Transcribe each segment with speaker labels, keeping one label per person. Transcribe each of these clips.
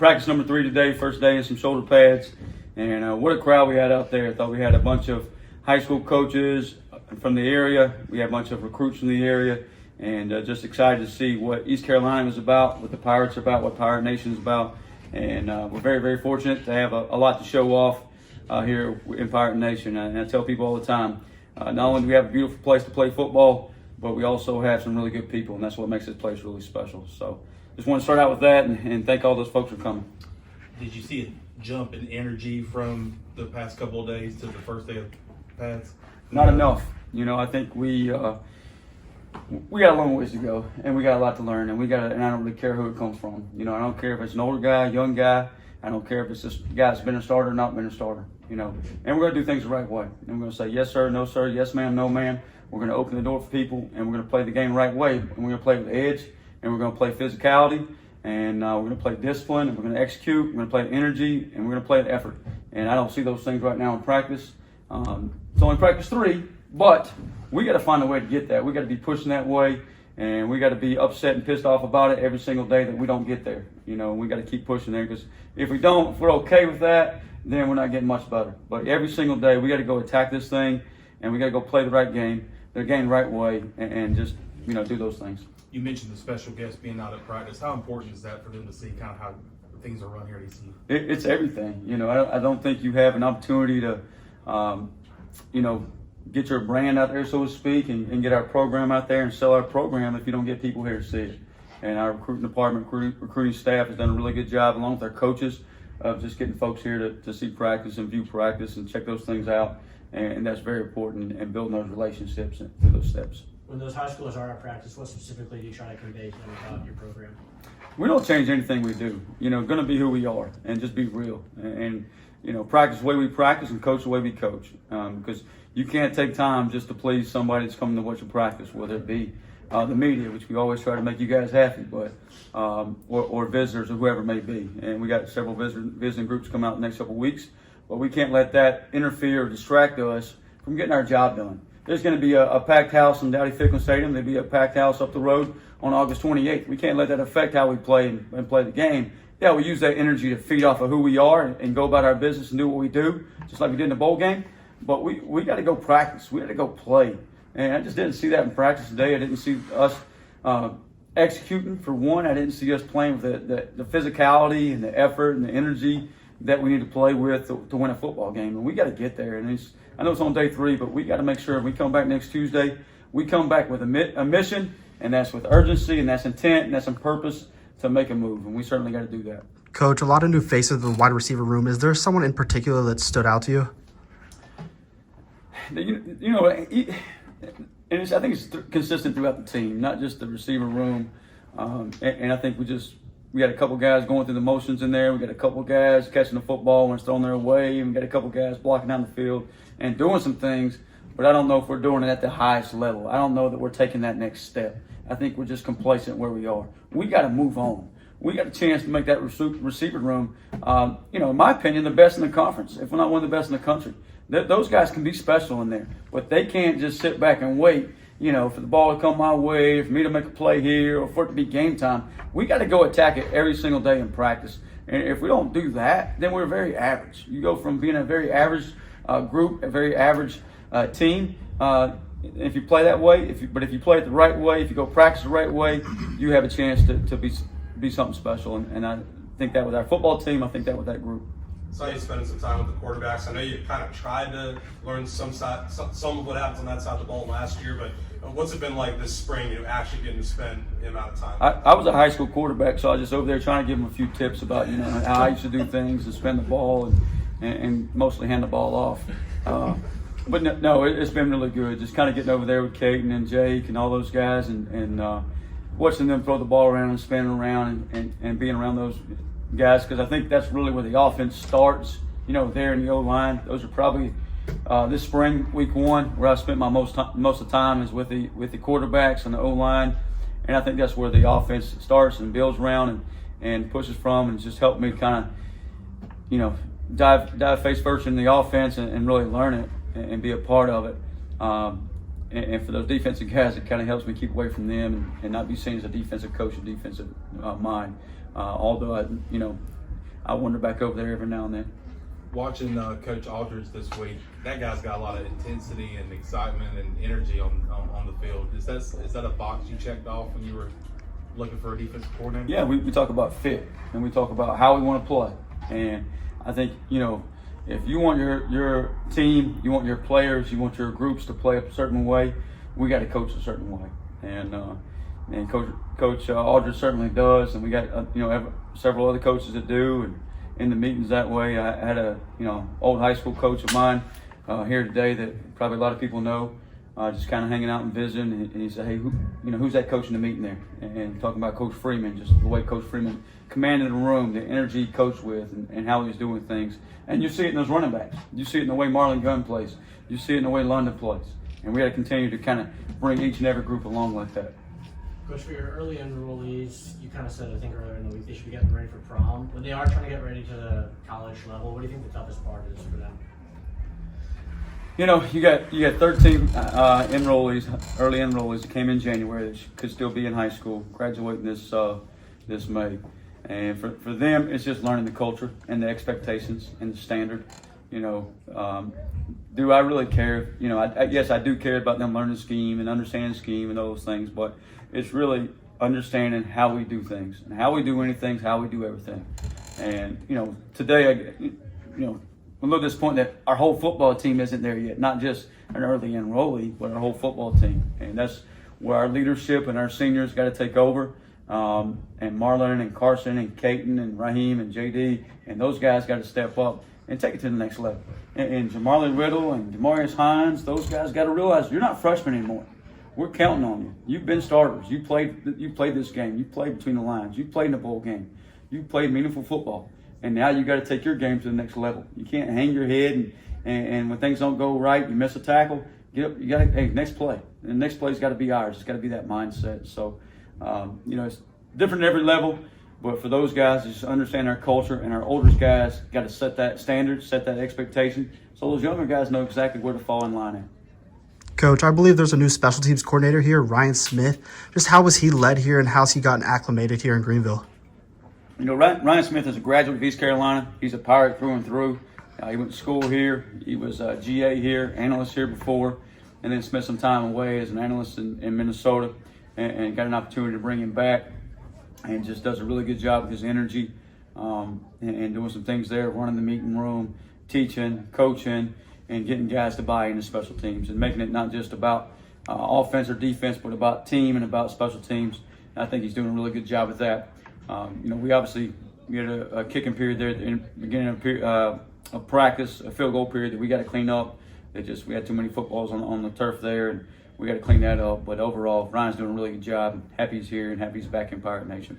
Speaker 1: practice number 3 today, first day in some shoulder pads. And what a crowd we had out there. I thought we had a bunch of high school coaches from the area. We had a bunch of recruits from the area. And just excited to see what East Carolina is about, what the Pirates are about, what Pirate Nation is about. And we're very, very fortunate to have a lot to show off here in Pirate Nation. And I tell people all the time, not only do we have a beautiful place to play football, but we also have some really good people, and that's what makes this place really special. So just want to start out with that and thank all those folks for coming.
Speaker 2: Did you see a jump in energy from the past couple of days to the first day of pads?
Speaker 1: Not enough. I think we got a long ways to go, and we got a lot to learn, and and I don't really care who it comes from. I don't care if it's an older guy, young guy. I don't care if it's this guy that's been a starter or not been a starter. And we're going to do things the right way. And we're going to say yes, sir, no, sir, yes, ma'am, no, ma'am. We're going to open the door for people, and we're going to play the game the right way. And we're going to play with edge, and we're going to play physicality, and we're going to play discipline, and we're going to execute. We're going to play the energy, and we're going to play the effort. And I don't see those things right now in practice. It's only practice 3, but we got to find a way to get that. We got to be pushing that way, and we got to be upset and pissed off about it every single day that we don't get there. We got to keep pushing there, because if we're okay with that, then we're not getting much better. But every single day, we got to go attack this thing, and we got to go play the right game, the game the right way, and just do those things.
Speaker 2: You mentioned the special guests being out at practice. How important is that for them to see kind of how things are run here at ECU?
Speaker 1: It's everything. I don't think you have an opportunity to, get your brand out there, so to speak, and get our program out there and sell our program if you don't get people here to see it. And our recruiting department, recruiting staff has done a really good job, along with our coaches, of just getting folks here to see practice and view practice and check those things out. And that's very important, and building those relationships through those steps.
Speaker 3: When those high schoolers are at practice, what specifically do you try to convey to them about your program?
Speaker 1: We don't change anything we do. Going to be who we are and just be real. And practice the way we practice and coach the way we coach. Because you can't take time just to please somebody that's coming to watch you practice, whether it be the media, which we always try to make you guys happy, but or visitors or whoever it may be. And we got several visiting groups coming out in the next couple of weeks. But we can't let that interfere or distract us from getting our job done. There's going to be a packed house in Dowdy-Ficklen Stadium. There'll be a packed house up the road on August 28th. We can't let that affect how we play and play the game. Yeah, we use that energy to feed off of who we are and go about our business and do what we do, just like we did in the bowl game. But we got to go practice. We got to go play. And I just didn't see that in practice today. I didn't see us executing, for one. I didn't see us playing with the physicality and the effort and the energy that we need to play with to win a football game. And we got to get there. And I know it's on day 3, but we got to make sure if we come back next Tuesday, we come back with a mission, and that's with urgency, and that's intent, and that's on purpose to make a move. And we certainly got to do that.
Speaker 4: Coach, a lot of new faces in the wide receiver room. Is there someone in particular that stood out to you?
Speaker 1: I think it's consistent throughout the team, not just the receiver room. And I think we got a couple guys going through the motions in there. We got a couple guys catching the football when it's thrown their way. And we got a couple guys blocking down the field and doing some things. But I don't know if we're doing it at the highest level. I don't know that we're taking that next step. I think we're just complacent where we are. We got to move on. We got a chance to make that receiver room, in my opinion, the best in the conference, if we're not one of the best in the country. Those guys can be special in there, but they can't just sit back and wait, for the ball to come my way, for me to make a play here, or for it to be game time. We got to go attack it every single day in practice. And if we don't do that, then we're very average. You go from being a very average group, a very average team. If you play that way, if you play it the right way, if you go practice the right way, you have a chance to be something special. And I think that with our football team, I think that with that group.
Speaker 5: Saw you spending some time with the quarterbacks. I know you kind of tried to learn some of what happens on that side of the ball last year, but what's it been like this spring, actually getting to spend the amount of time?
Speaker 1: I was a high school quarterback, so I was just over there trying to give them a few tips about, how I used to do things and spend the ball and mostly hand the ball off. But no, it's been really good. Just kind of getting over there with Caden and Jake and all those guys and watching them throw the ball around and spinning around and being around those guys, because I think that's really where the offense starts, there in the O-line. Those are probably this spring, week 1, where I spent my most of the time is with the quarterbacks and the O-line. And I think that's where the offense starts and builds around and pushes from, and just helped me kind of, dive face first in the offense and really learn it and be a part of it. And for those defensive guys, it kind of helps me keep away from them and not be seen as a defensive coach or defensive mind. Although I wander back over there every now and then.
Speaker 2: Watching Coach Aldridge this week, that guy's got a lot of intensity and excitement and energy on the field. Is that a box you checked off when you were looking for a defensive coordinator?
Speaker 1: Yeah, we talk about fit, and we talk about how we want to play. And I think, if you want your team, you want your players, you want your groups to play a certain way, we got to coach a certain way. And Coach Aldridge certainly does, and we got several other coaches that do. And in the meetings that way, I had a old high school coach of mine here today that probably a lot of people know, just kind of hanging out and visiting. And he said, "Hey, who's that coach in the meeting there?" And talking about Coach Freeman, just the way Coach Freeman commanded the room, the energy he coached with, and how he was doing things. And you see it in those running backs. You see it in the way Marlon Gunn plays. You see it in the way London plays. And we got to continue to kind of bring each and every group along like that.
Speaker 3: Coach, for your early enrollees, you kind of said, I think earlier in the week, they should be getting ready for prom. When they are trying to get ready to the college level, what do you think the toughest part is for them?
Speaker 1: You got 13 enrollees, early enrollees that came in January that could still be in high school, graduating this May. And for them, it's just learning the culture and the expectations and the standard. Do I really care? Yes, I do care about them learning the scheme and understanding the scheme and those things, but it's really understanding how we do things and how we do anything, how we do everything. And, today, I'm a little disappointed that our whole football team isn't there yet, not just an early enrollee, but our whole football team. And that's where our leadership and our seniors got to take over. And Marlon and Carson and Caton and Raheem and JD and those guys got to step up and take it to the next level. And Jamarlin Riddle and Demarius Hines, those guys got to realize you're not freshmen anymore. We're counting on you. You've been starters. You played this game. You played between the lines. You played in a bowl game. You played meaningful football. And now you got to take your game to the next level. You can't hang your head and when things don't go right, you miss a tackle. Get up. You got to next play. And the next play's got to be ours. It's got to be that mindset. So, it's different at every level. But for those guys, just understand our culture, and our older guys got to set that standard, set that expectation, so those younger guys know exactly where to fall in line at.
Speaker 4: Coach, I believe there's a new special teams coordinator here, Ryan Smith. Just how was he led here, and how's he gotten acclimated here in Greenville?
Speaker 1: Ryan Smith is a graduate of East Carolina. He's a Pirate through and through. He went to school here. He was GA here, analyst here before, and then spent some time away as an analyst in Minnesota, and got an opportunity to bring him back. And just does a really good job with his energy and doing some things there, running the meeting room, teaching, coaching, and getting guys to buy into special teams and making it not just about offense or defense, but about team and about special teams. I think he's doing a really good job with that. We had a kicking period there at the beginning of practice, a field goal period that we got to clean up. We had too many footballs on the turf there, and we got to clean that up. But overall, Ryan's doing a really good job. Happy he's here and happy he's back in Pirate Nation.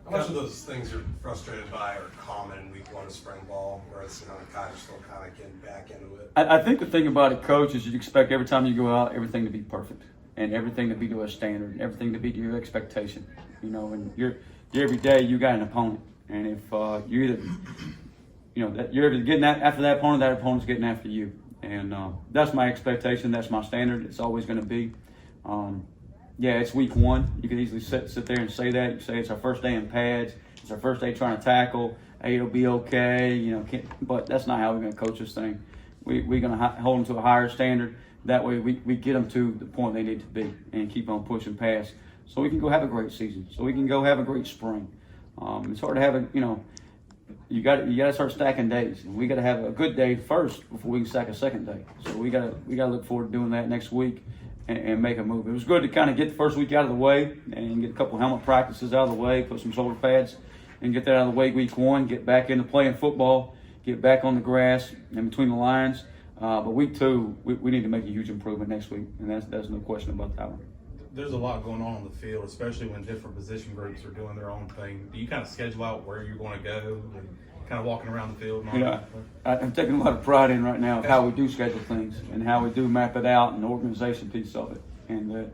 Speaker 5: How much of those things you're frustrated by are common in week one of spring ball, whereas guys are still kind of getting back into it?
Speaker 1: I think the thing about it, Coach, is you expect every time you go out, everything to be perfect and everything to be to a standard, and everything to be to your expectation. And you're every day you got an opponent, and if you're either you're either getting after that opponent's getting after you. And that's my expectation. That's my standard. It's always going to be. It's week one. You could easily sit there and say that. You say it's our first day in pads. It's our first day trying to tackle. Hey, it'll be okay. But that's not how we're going to coach this thing. We're going to hold them to a higher standard. That way we get them to the point they need to be and keep on pushing past so we can go have a great season. So we can go have a great spring. It's hard to have you got to start stacking days, and we got to have a good day first before we can stack a second day. So we got to look forward to doing that next week and make a move. It was good to kind of get the first week out of the way and get a couple helmet practices out of the way, put some shoulder pads, and get that out of the way week one. Get back into playing football, get back on the grass and between the lines. But week two, we need to make a huge improvement next week, and that's no question about that one.
Speaker 2: There's a lot going on the field, especially when different position groups are doing their own thing. Do you kind of schedule out where you're going to go and kind of walking around the field? And
Speaker 1: I'm taking a lot of pride in right now of how we do schedule things and how we do map it out and the organization piece of it. And,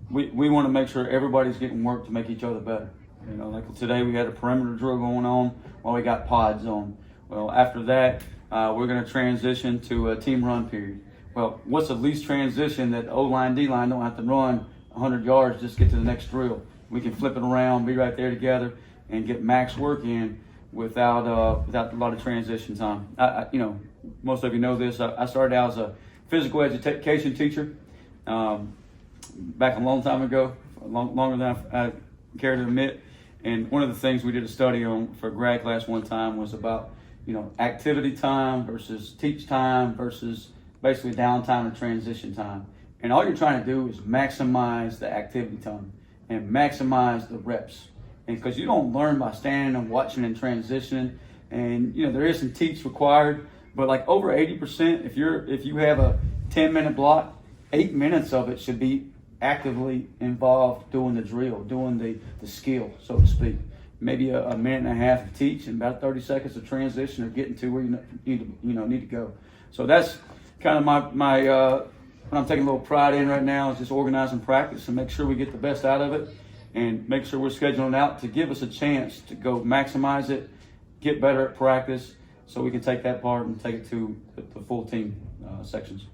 Speaker 1: we want to make sure everybody's getting work to make each other better. Like today we had a perimeter drill going on while we got pods on. Well, after that, we're going to transition to a team run period. Well, what's the least transition that O-line, D-line don't have to run 100 yards just to get to the next drill? We can flip it around, be right there together, and get max work in without a lot of transition time. You know, most of you know this. I started out as a physical education teacher back a long time ago, longer than I care to admit. And one of the things we did a study on for grad class one time was about, you know, activity time versus teach time versus basically downtime and transition time. And all you're trying to do is maximize the activity time and maximize the reps. And because you don't learn by standing and watching and transitioning, and you know there is some teach required, but like over 80%, if you have a 10-minute block, 8 minutes of it should be actively involved doing the drill, doing the skill, so to speak. Maybe a minute and a half to teach and about 30 seconds of transition or getting to where you need to go. So that's kind of my what I'm taking a little pride in right now is just organizing practice and make sure we get the best out of it and make sure we're scheduling out to give us a chance to go maximize it, get better at practice so we can take that part and take it to the full team sections.